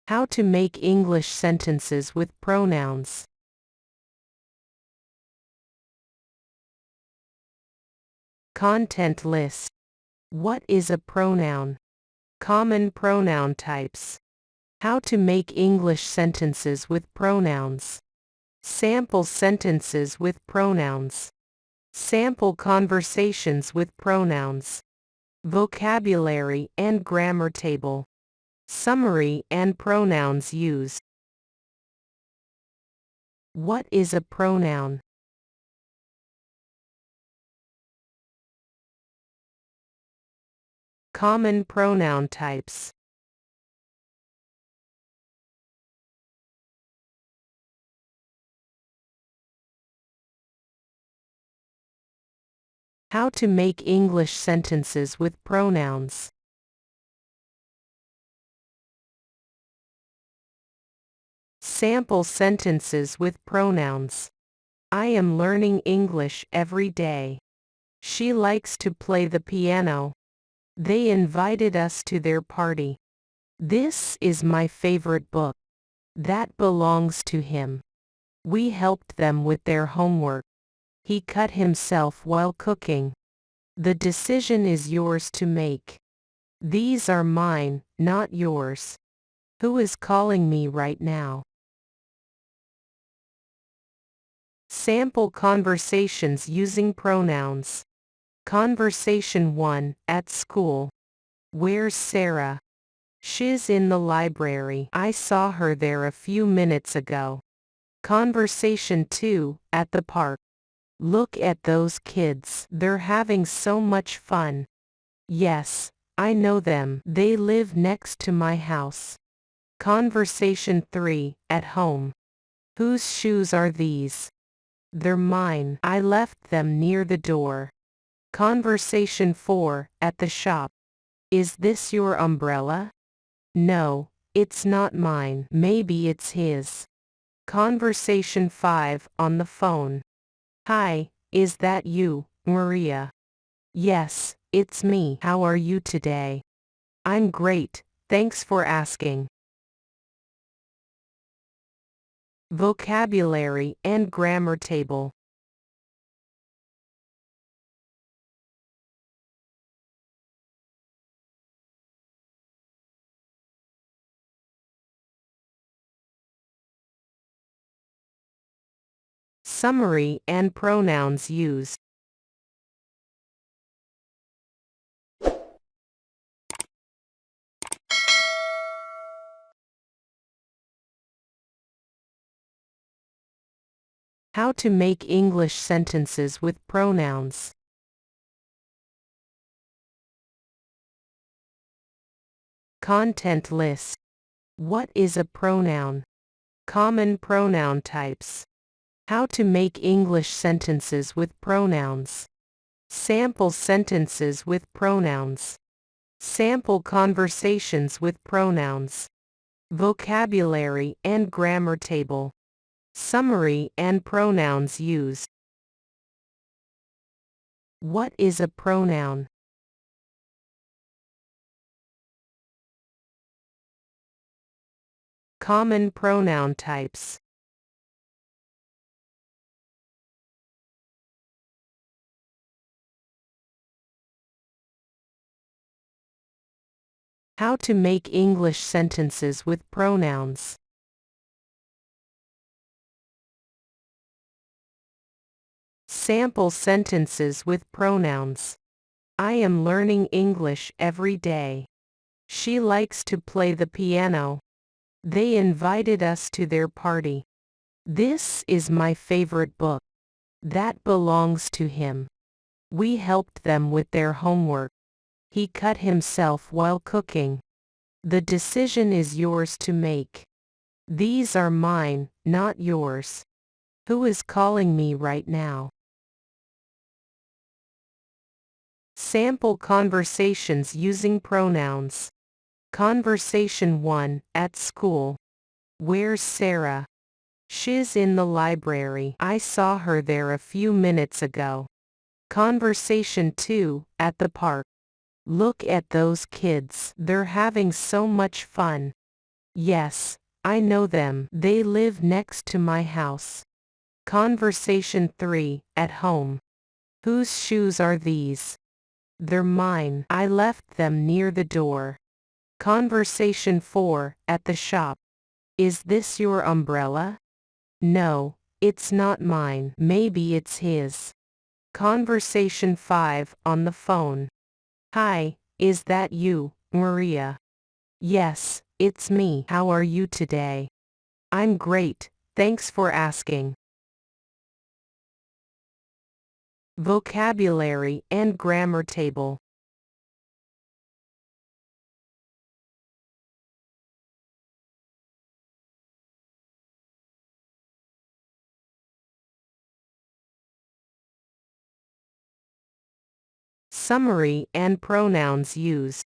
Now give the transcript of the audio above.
How to make English sentences with pronouns. Content list. What is a pronoun? Common pronoun types. How to make English sentences with pronouns. Sample sentences with pronouns. Sample conversations with pronouns. Vocabulary and grammar table. Summary and pronouns used. What is a pronoun? Common pronoun types. How to make English sentences with pronouns. Sample sentences with pronouns. I am learning English every day. She likes to play the piano. They invited us to their party. This is my favorite book. That belongs to him. We helped them with their homework. He cut himself while cooking. The decision is yours to make. These are mine, not yours. Who is calling me right now? Sample conversations using pronouns. Conversation 1, at school. Where's Sarah? She's in the library. I saw her there a few minutes ago. Conversation 2, at the park. Look at those kids. They're having so much fun. Yes, I know them. They live next to my house. Conversation 3, at home. Whose shoes are these? They're mine. I left them near the door. Conversation 4, at the shop. Is this your umbrella? No, it's not mine. Maybe it's his. Conversation 5, on the phone. Hi, is that you, Maria? Yes, it's me. How are you today? I'm great, thanks for asking. Vocabulary and grammar table. Summary and pronouns used. How to make English sentences with pronouns. Content list. What is a pronoun? Common pronoun types. How to make English sentences with pronouns. Sample sentences with pronouns. Sample conversations with pronouns. Vocabulary and grammar table. Summary and pronouns used. What is a pronoun? Common pronoun types. How to make English sentences with pronouns. Sample sentences with pronouns. I am learning English every day. She likes to play the piano. They invited us to their party. This is my favorite book. That belongs to him. We helped them with their homework. He cut himself while cooking. The decision is yours to make. These are mine, not yours. Who is calling me right now? Sample conversations using pronouns. Conversation 1, at school. Where's Sarah? She's in the library. I saw her there a few minutes ago. Conversation 2, at the park. Look at those kids. They're having so much fun. Yes, I know them. They live next to my house. Conversation 3, at home. Whose shoes are these? They're mine. I left them near the door. Conversation 4, at the shop. Is this your umbrella? No, it's not mine. Maybe it's his. Conversation 5, on the phone. Hi, is that you, Maria? Yes, it's me. How are you today? I'm great, thanks for asking. Vocabulary and grammar table. Summary and pronouns used.